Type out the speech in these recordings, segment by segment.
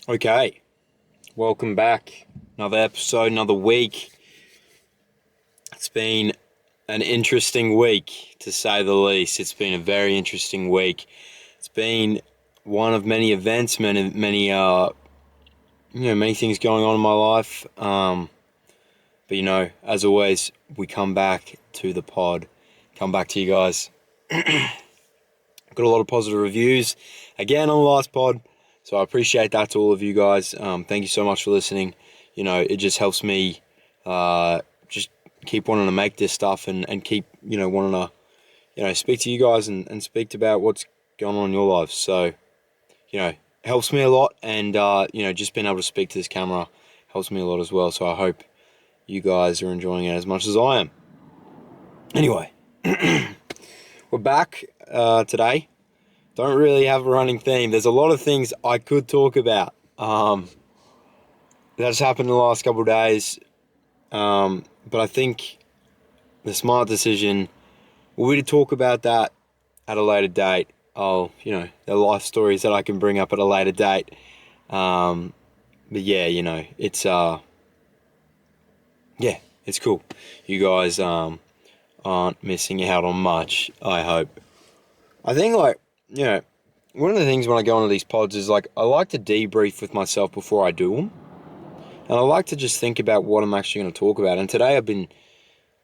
Okay, welcome back. Another episode, another week. It's been an interesting week, to say the least. It's been a very interesting week. It's been one of many events, many things going on in my life. But as always, we come back to the pod, come back to you guys. Got a lot of positive reviews again on the last pod. So I appreciate that to all of you guys. Thank you so much for listening. It just helps me just keep wanting to make this stuff and keep, wanting to, speak to you guys and speak about what's going on in your lives. So, it helps me a lot. And, just being able to speak to this camera helps me a lot as well. So I hope you guys are enjoying it as much as I am. Anyway, we're back today. Don't really have a running theme. There's a lot of things I could talk about. That's happened in the last couple of days. But I think the smart decision will be to talk about that at a later date. The life stories that I can bring up at a later date. But yeah, it's cool. You guys aren't missing out on much, I hope. I think, one of the things when I go into these pods is, I like to debrief with myself before I do them. And I like to just think about what I'm actually going to talk about. And today I've been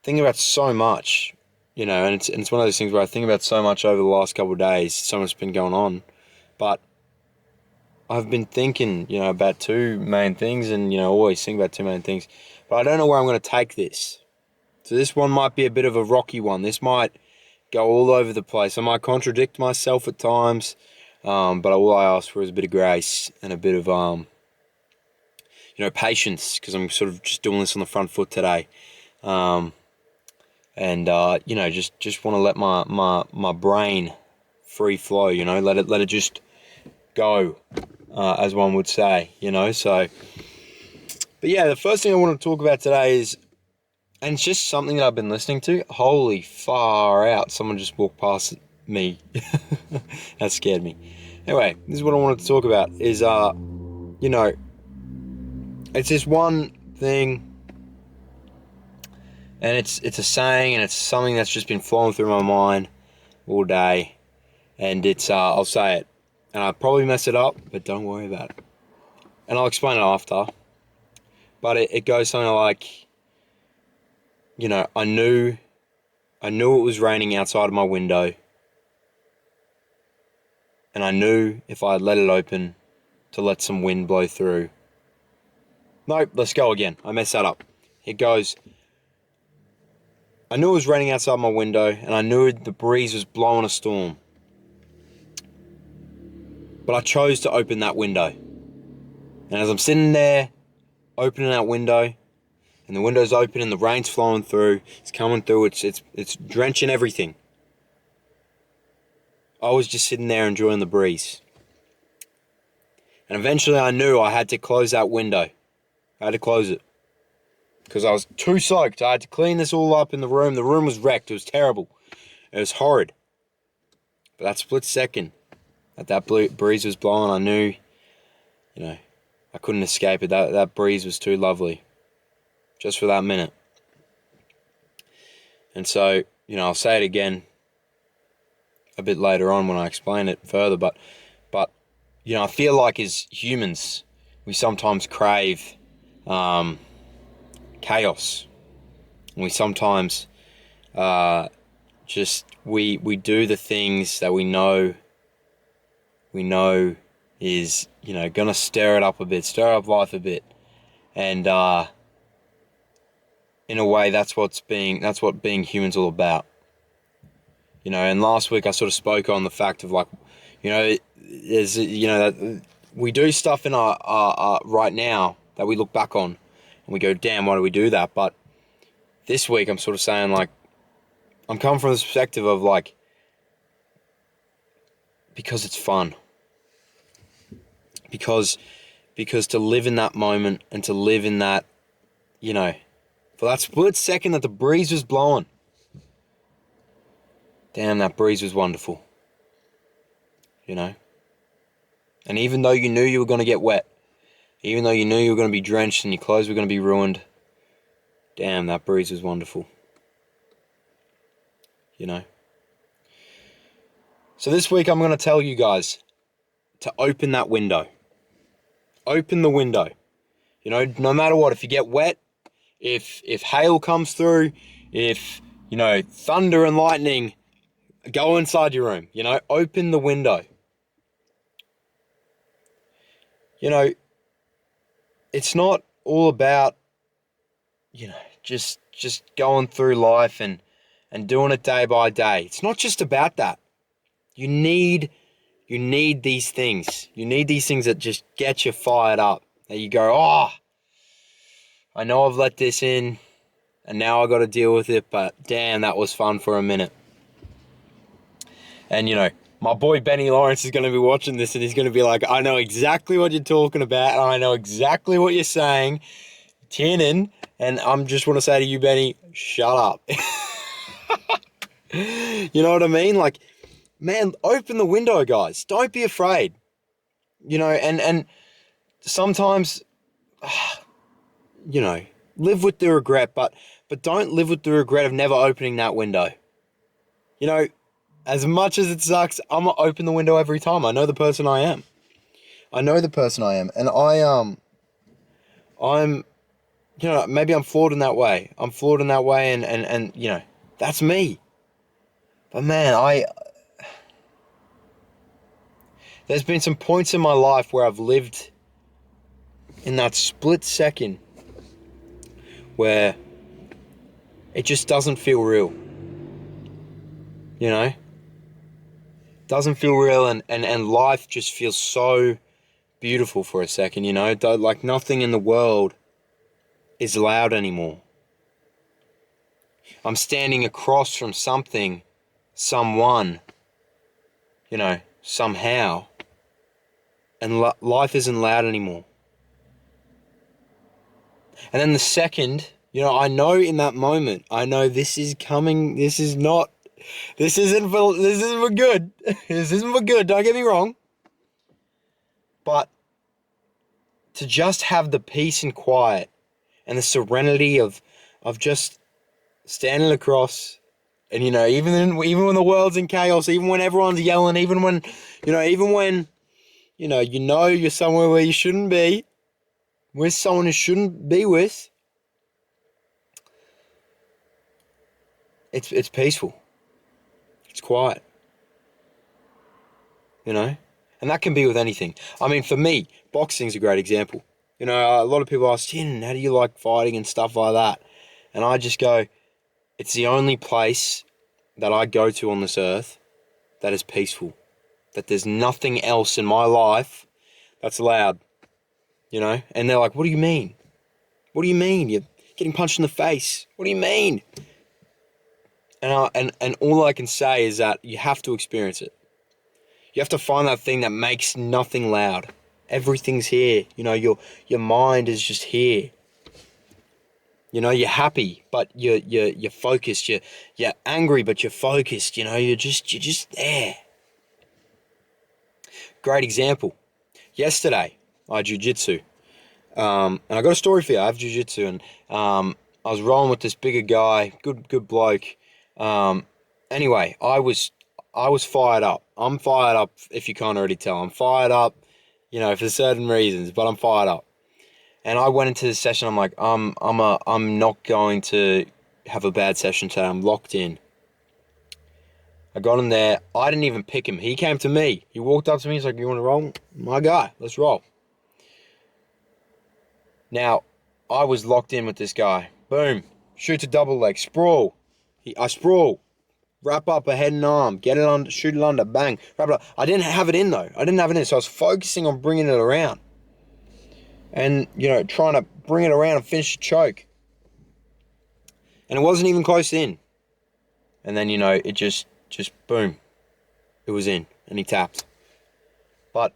thinking about so much, and it's one of those things where I think about so much over the last couple of days. So much has been going on. But I've been thinking, about two main things and, always think about two main things. But I don't know where I'm going to take this. So this one might be a bit of a rocky one. This might go all over the place. I might contradict myself at times. But all I ask for is a bit of grace and a bit of, patience, because I'm sort of just doing this on the front foot today. Just want to let my brain free flow, let it just go, as one would say, so. But yeah, the first thing I want to talk about today is, and it's just something that I've been listening to. Holy far out, someone just walked past me. That scared me. Anyway, this is what I wanted to talk about, is, it's this one thing, and it's a saying, and it's something that's just been flowing through my mind all day, and it's, I'll say it, and I'll probably mess it up, but don't worry about it. And I'll explain it after, but it goes something like, I knew it was raining outside of my window, and I knew if I had let it open to let some wind blow through. Nope, let's go again. I messed that up. It goes, I knew it was raining outside my window, and I knew the breeze was blowing a storm. But I chose to open that window. And as I'm sitting there, opening that window, and the window's open and the rain's flowing through, it's coming through, it's drenching everything. I was just sitting there enjoying the breeze. And eventually I knew I had to close that window. I had to close it. Because I was too soaked. I had to clean this all up in the room. The room was wrecked. It was terrible. It was horrid. But that split second that breeze was blowing, I knew, I couldn't escape it. That breeze was too lovely. Just for that minute. And so, I'll say it again a bit later on when I explain it further. But I feel like as humans, we sometimes crave chaos. And we sometimes we do the things that we know is, gonna stir it up a bit, stir up life a bit. And in a way, that's what being human's all about. And last week I sort of spoke on the fact of, there's, that we do stuff in our right now that we look back on and we go, damn, why do we do that? But this week I'm sort of saying, I'm coming from this perspective of, because it's fun. Because to live in that moment and to live in that, for that split second that the breeze was blowing. Damn, that breeze was wonderful. And even though you knew you were going to get wet, Even though you knew you were going to be drenched and your clothes were going to be ruined, damn, that breeze was wonderful. You know? So this week I'm going to tell you guys to open that window. Open the window. You know, no matter what, if you get wet, if hail comes through, if, you know, thunder and lightning, go inside your room, you know, open the window. You know, it's not all about, you know, just going through life and doing it day by day. It's not just about that. You need these things. You need these things that just get you fired up. That you go, oh, I know I've let this in and now I got to deal with it, but damn, that was fun for a minute. And, you know, my boy Benny Lawrence is going to be watching this and he's going to be like, I know exactly what you're talking about and I know exactly what you're saying. Tune in. And I'm just want to say to you, Benny, shut up. You know what I mean? Like, man, open the window, guys. Don't be afraid. You know, and sometimes, you know, live with the regret, but don't live with the regret of never opening that window. You know, as much as it sucks, I'm gonna open the window every time. I know the person I am. And I'm, you know, maybe I'm flawed in that way. And you know, that's me. But man, there's been some points in my life where I've lived in that split second where it just doesn't feel real. You know? Doesn't feel real and life just feels so beautiful for a second, you know? Like nothing in the world is loud anymore. I'm standing across from something, someone, you know, somehow, and life isn't loud anymore. And then the second, you know, I know in that moment, I know this is coming, this isn't for good. This isn't for good, don't get me wrong. But to just have the peace and quiet and the serenity of just standing across and, you know, even when the world's in chaos, even when everyone's yelling, even when you're somewhere where you shouldn't be, with someone you shouldn't be with, it's peaceful. It's quiet. You know? And that can be with anything. I mean, for me, boxing's a great example. You know, a lot of people ask, Chin, how do you like fighting and stuff like that? And I just go, it's the only place that I go to on this earth that is peaceful. That there's nothing else in my life that's loud. You know? And they're like, what do you mean? What do you mean? You're getting punched in the face. What do you mean? And all I can say is that you have to experience it. You have to find that thing that makes nothing loud. Everything's here. You know, your mind is just here. You know, you're happy, but you're focused. You're angry, but you're focused. You know, you're just there. Great example. Yesterday, I jiu-jitsu. And I got a story for you. I have jiu-jitsu, and I was rolling with this bigger guy, good bloke. Anyway, I was fired up. I'm fired up, if you can't already tell. I'm fired up, you know, for certain reasons, but I'm fired up. And I went into this session, I'm like, I'm not going to have a bad session today. I'm locked in. I got in there. I didn't even pick him. He came to me. He walked up to me. He's like, you want to roll? My guy, let's roll. Now, I was locked in with this guy. Boom. Shoot to double leg. Sprawl. I sprawl. Wrap up a head and arm. Get it under. Shoot it under. Bang. Wrap it up. I didn't have it in, though. So I was focusing on bringing it around. And, you know, trying to bring it around and finish the choke. And it wasn't even close in. And then, you know, it just boom. It was in. And he tapped. But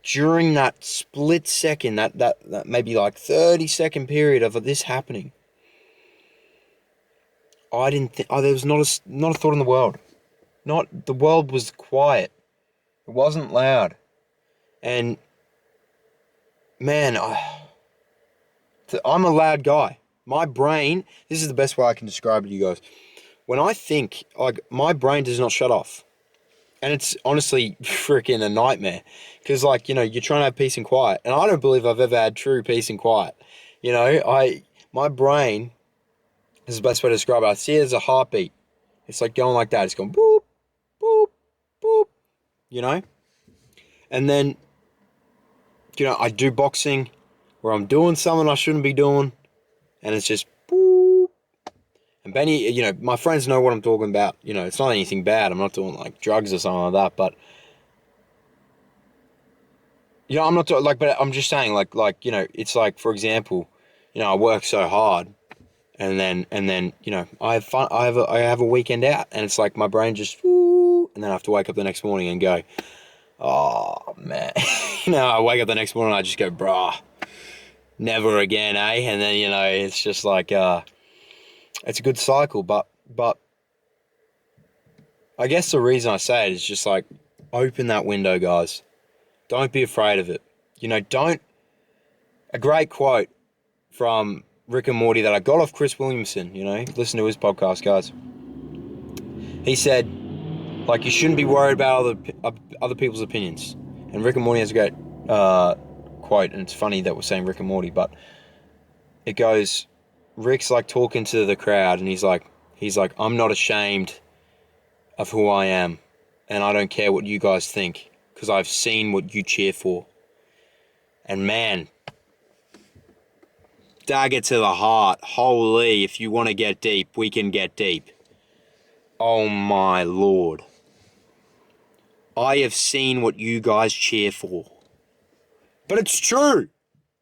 during that split second, that maybe like 30-second period of this happening, I didn't think, there was not a thought in the world. The world was quiet. It wasn't loud. And man, I'm a loud guy. My brain, this is the best way I can describe it to you guys. When I think, like, my brain does not shut off. And it's honestly freaking a nightmare. Because, like, you're trying to have peace and quiet. And I don't believe I've ever had true peace and quiet. My brain, this is the best way to describe it. I see it as a heartbeat. It's like going like that. It's going boop, boop, boop, And then, I do boxing where I'm doing something I shouldn't be doing. And it's just boop. And Benny, my friends know what I'm talking about. It's not anything bad. I'm not doing like drugs or something like that. But, I'm not doing but I'm just saying it's like, for example, I work so hard and then, I have fun. I have a weekend out and it's like my brain just, woo, and then I have to wake up the next morning and go, oh man, I wake up the next morning and I just go, bruh, never again, eh? And then, it's just like, it's a good cycle, but I guess the reason I say it is just like, open that window, guys. Don't be afraid of it. A great quote from Rick and Morty that I got off Chris Williamson, listen to his podcast, guys. He said, like, you shouldn't be worried about other people's opinions. And Rick and Morty has a great quote, and it's funny that we're saying Rick and Morty, but it goes, Rick's like talking to the crowd, and he's like, I'm not ashamed of who I am, and I don't care what you guys think, because I've seen what you cheer for. And man, dagger to the heart. Holy, if you want to get deep, we can get deep. Oh my Lord. I have seen what you guys cheer for. But it's true.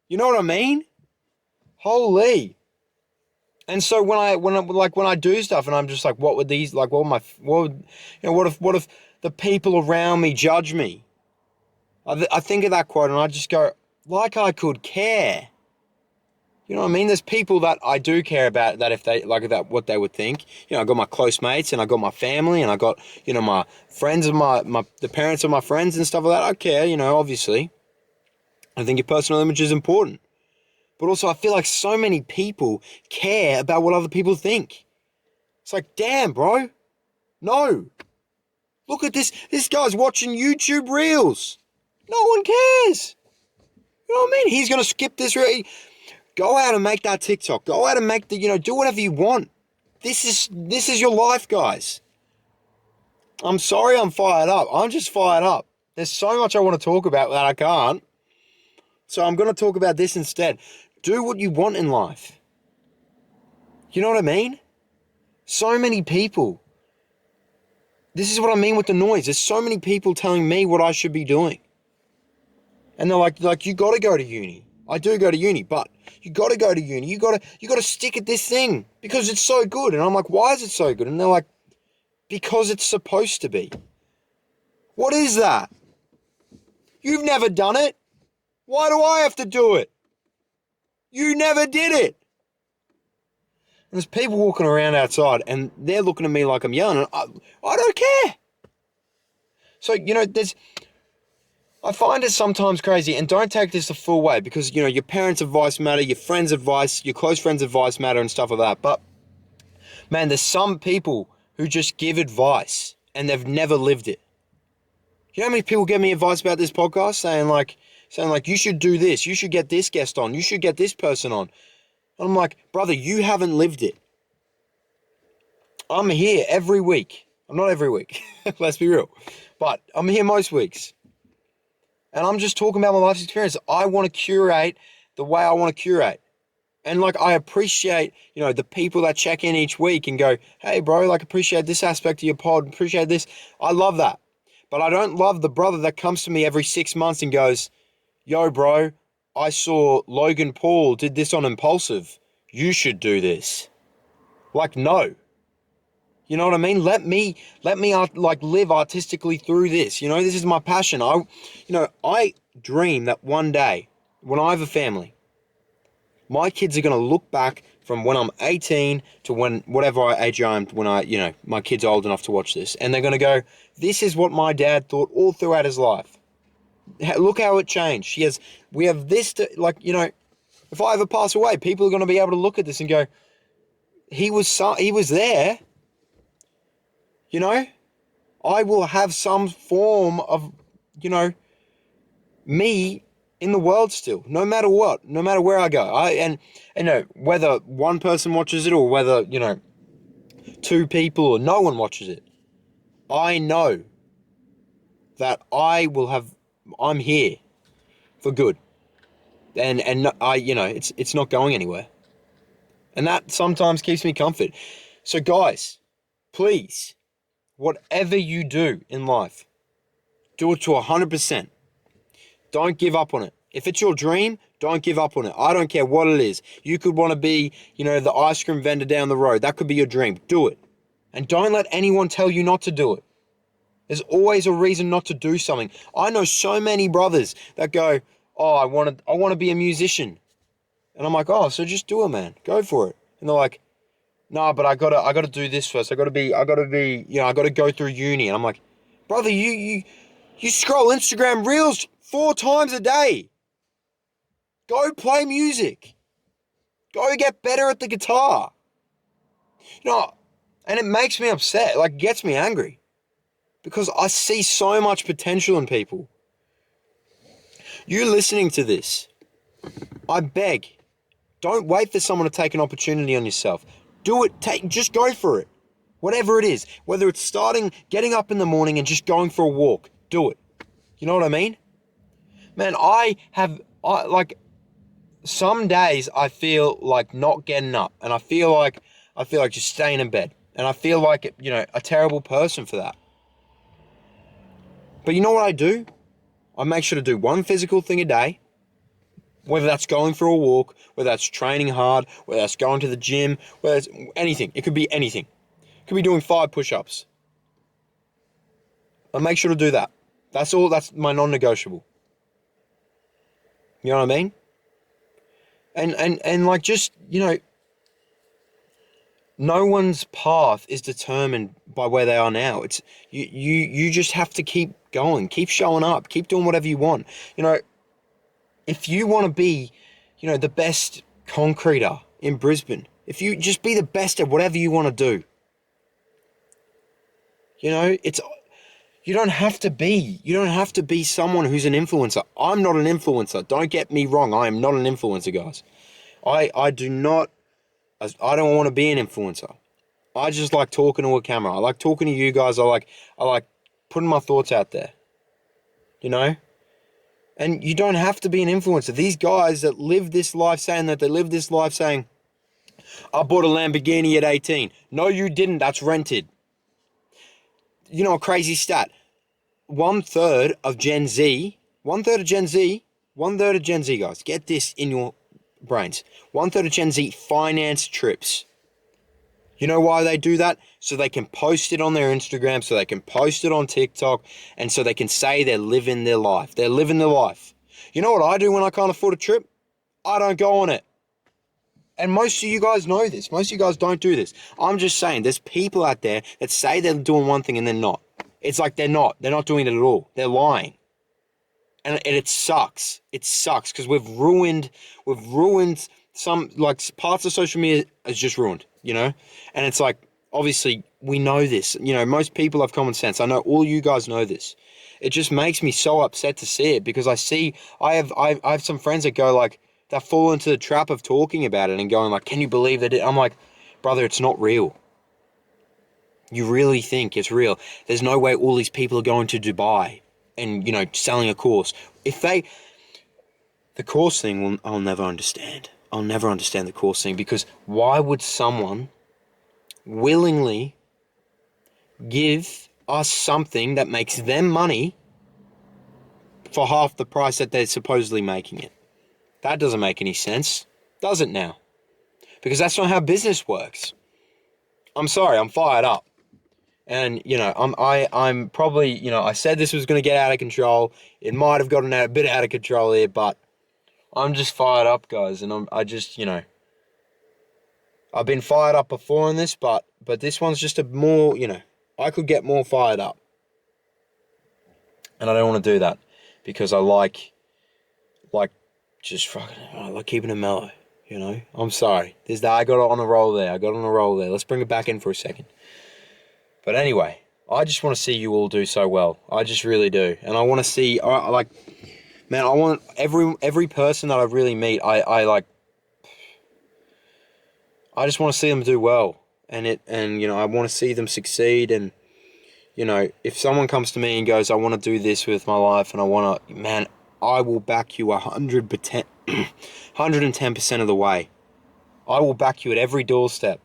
You know what I mean? Holy. And so when I do stuff and I'm just like, what if the people around me judge me? I think of that quote and I just go, like I could care. You know what I mean? There's people that I do care about, that if they like that, what they would think. I got my close mates and I got my family and I got, my friends of the parents of my friends and stuff like that. I care, obviously. I think your personal image is important. But also I feel like so many people care about what other people think. It's like, damn, bro. No. Look at this. This guy's watching YouTube Reels. No one cares. You know what I mean? He's going to skip this reel. Go out and make that TikTok. Go out and make do whatever you want. This is your life, guys. I'm sorry I'm fired up. I'm just fired up. There's so much I want to talk about that I can't. So I'm going to talk about this instead. Do what you want in life. You know what I mean? So many people. This is what I mean with the noise. There's so many people telling me what I should be doing. And they're like, you got to go to uni. I do go to uni, but you got to go to uni. You got to stick at this thing because it's so good. And I'm like, why is it so good? And they're like, because it's supposed to be. What is that? You've never done it. Why do I have to do it? You never did it. And there's people walking around outside and they're looking at me like I'm young. And I don't care. So, I find it sometimes crazy, and don't take this the full way because, your parents' advice matter, your friends' advice, your close friends' advice matter and stuff like that. But, man, there's some people who just give advice and they've never lived it. You know how many people give me advice about this podcast saying like, you should do this, you should get this guest on, you should get this person on. And I'm like, brother, you haven't lived it. I'm here every week. I'm not every week, let's be real. But I'm here most weeks. And I'm just talking about my life's experience. I want to curate the way I want to curate. And I appreciate, the people that check in each week and go, hey bro, appreciate this aspect of your pod, appreciate this. I love that. But I don't love the brother that comes to me every 6 months and goes, yo bro, I saw Logan Paul did this on Impulsive. You should do this. No. You know what I mean? Let me live artistically through this. This is my passion. I dream that one day when I have a family, my kids are going to look back from when I'm 18 to whatever age I am when my kid's old enough to watch this. And they're going to go, this is what my dad thought all throughout his life. Look how it changed. We have this to, like, you know, if I ever pass away, people are going to be able to look at this and go, he was there, you know? I will have some form of, you know, me in the world still, no matter what, no matter where I go. And you know, whether one person watches it or whether, you know, two people or no one watches it, I know that I'm here for good. And you know, it's not going anywhere. And that sometimes keeps me comfort. So guys, please, whatever you do in life, do it to 100%. Don't give up on it. If it's your dream, don't give up on it. I don't care what it is. You could want to be, you know, the ice cream vendor down the road. That could be your dream. Do it. And don't let anyone tell you not to do it. There's always a reason not to do something. I know so many brothers that go, oh, I want to be a musician. And I'm like, oh, so just do it, man. Go for it. And they're like, no, but I gotta do this first. I gotta be, you know, I gotta go through uni. And I'm like, brother, you scroll Instagram Reels 4 times a day. Go play music. Go get better at the guitar. You know, and it makes me upset, like gets me angry. Because I see so much potential in people. You listening to this, I beg, don't wait for someone to take an opportunity on yourself. Do it, just go for it. Whatever it is, whether it's getting up in the morning and just going for a walk, do it. You know what I mean? Man, like, some days I feel like not getting up, and I feel like just staying in bed, and I feel like, you know, a terrible person for that. But you know what I do? I make sure to do one physical thing a day, whether that's going for a walk, whether that's training hard, whether that's going to the gym, whether it's anything. It could be anything. It could be doing 5 push-ups. I make sure to do that. That's all. That's my non-negotiable. You know what I mean? And like, just, you know, no one's path is determined by where they are now. It's you just have to keep going, keep showing up, keep doing whatever you want. You know, if you want to be, you know, the best concreter in Brisbane, if you just be the best at whatever you want to do, you know, you don't have to be someone who's an influencer. I'm not an influencer. Don't get me wrong. I am not an influencer, guys. I don't want to be an influencer. I just like talking to a camera. I like talking to you guys. I like putting my thoughts out there. You know? And you don't have to be an influencer. These guys that live this life saying, I bought a Lamborghini at 18. No, you didn't. That's rented. You know, a crazy stat. One third of Gen Z, guys, get this in your brains. 1/3 of Gen Z finance trips. You know why they do that? So they can post it on their Instagram, so they can post it on TikTok, and so they can say they're living their life. They're living their life. You know what I do when I can't afford a trip? I don't go on it. And most of you guys know this. Most of you guys don't do this. I'm just saying, there's people out there that say they're doing one thing and they're not. It's like they're not. They're not doing it at all. They're lying. And it sucks. It sucks because we've ruined some, like, parts of social media is just ruined, you know? And it's like, obviously, we know this. You know, most people have common sense. I know all you guys know this. It just makes me so upset to see it because I have some friends that go, like, that fall into the trap of talking about it and going, like, can you believe that? I'm like, brother, it's not real. You really think it's real? There's no way all these people are going to Dubai and, you know, selling a course. The course thing, I'll never understand. I'll never understand the course thing, because why would someone willingly give us something that makes them money for half the price that they're supposedly making it? That doesn't make any sense, does it now? Because that's not how business works. I'm sorry, I'm fired up. And, you know, I'm probably, you know, I said this was going to get out of control. It might have gotten a bit out of control here, but I'm just fired up, guys. And I just, you know, I've been fired up before on this, but this one's just a more, you know, I could get more fired up. And I don't want to do that. because I like just fucking, I like keeping it mellow, you know? I'm sorry. I got it on a roll there. Let's bring it back in for a second. But anyway, I just want to see you all do so well. I just really do. And I want to see, man, I want every person that I really meet, I just want to see them do well. And you know, I want to see them succeed. And, you know, if someone comes to me and goes, I want to do this with my life and I want to, man, I will back you 100%, 110% of the way. I will back you at every doorstep.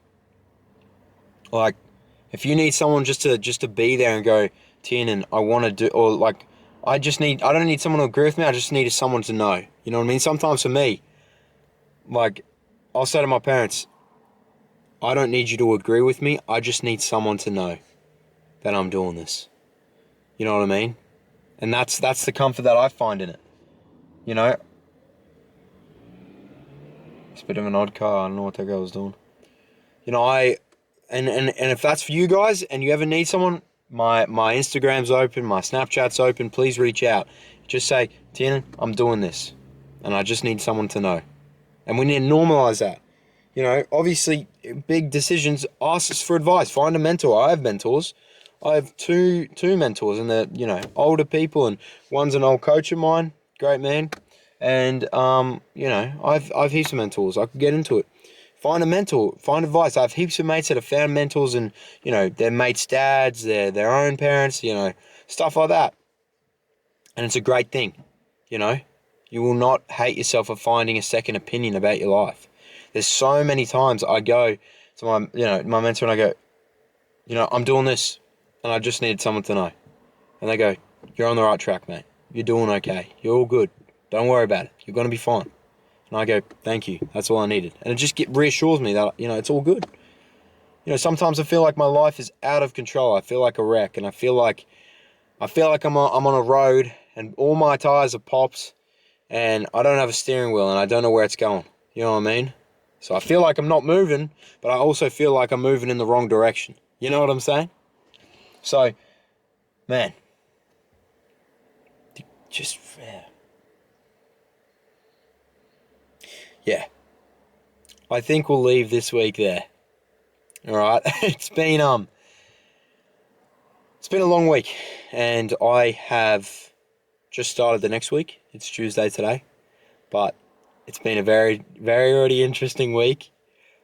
Like, if you need someone just to be there and go, Tiernan, I want to do, or like, I don't need someone to agree with me, I just need someone to know. You know what I mean? Sometimes for me, like, I'll say to my parents, I don't need you to agree with me, I just need someone to know that I'm doing this. You know what I mean? And that's the comfort that I find in it. You know? It's a bit of an odd car, I don't know what that guy was doing. You know, and if that's for you guys and you ever need someone, my Instagram's open, my Snapchat's open, please reach out. Just say, Tiernan, I'm doing this. And I just need someone to know. And we need to normalize that. You know, obviously, big decisions, ask us for advice. Find a mentor. I have mentors. I have two mentors, and they're, you know, older people, and one's an old coach of mine, great man. And, you know, I've heaps of mentors. I could get into it. Find a mentor, find advice. I have heaps of mates that have found mentors and, you know, their mates' dads, their own parents, you know, stuff like that. And it's a great thing, you know. You will not hate yourself for finding a second opinion about your life. There's so many times I go to my mentor and I go, you know, I'm doing this and I just needed someone to know. And they go, you're on the right track, mate. You're doing okay. You're all good. Don't worry about it. You're going to be fine. And I go, thank you. That's all I needed. And it just reassures me that, you know, it's all good. You know, sometimes I feel like my life is out of control. I feel like a wreck, and I feel like I'm on a road and all my tires are popped and I don't have a steering wheel and I don't know where it's going. You know what I mean? So I feel like I'm not moving, but I also feel like I'm moving in the wrong direction. You know what I'm saying? So, man, just, yeah. I think we'll leave this week there. All right. It's been a long week, and I have just started the next week. It's Tuesday today, but it's been a very, very already interesting week.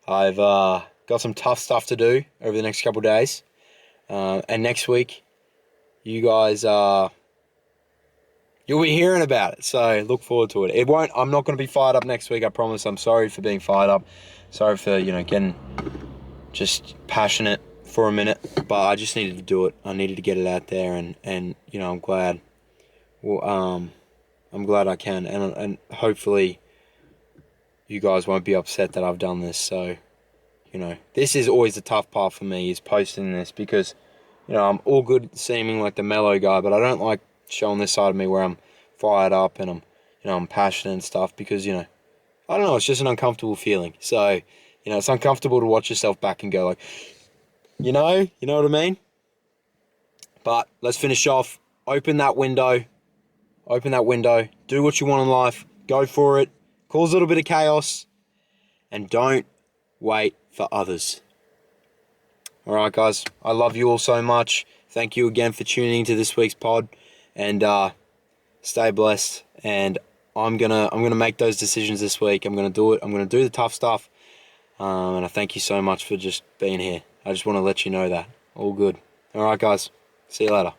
I've got some tough stuff to do over the next couple of days, and next week, you guys you'll be hearing about it. So look forward to it. I'm not going to be fired up next week. I promise. I'm sorry for being fired up. Sorry for, you know, getting just passionate for a minute, but I just needed to do it. I needed to get it out there, and you know, I'm glad. Well, I'm glad I can, and hopefully, you guys won't be upset that I've done this. So, you know, this is always the tough part for me, is posting this, because, you know, I'm all good seeming like the mellow guy, but I don't like showing this side of me where I'm fired up and I'm passionate and stuff, because, you know, I don't know, it's just an uncomfortable feeling. So, you know, it's uncomfortable to watch yourself back and go like, you know what I mean? But let's finish off. Open that window. Do what you want in life. Go for it. Cause a little bit of chaos. And don't wait for others. All right, guys. I love you all so much. Thank you again for tuning into this week's pod. And stay blessed. And I'm gonna make those decisions this week. I'm gonna do it. I'm gonna do the tough stuff. And I thank you so much for just being here. I just want to let you know that. All good. All right, guys. See you later.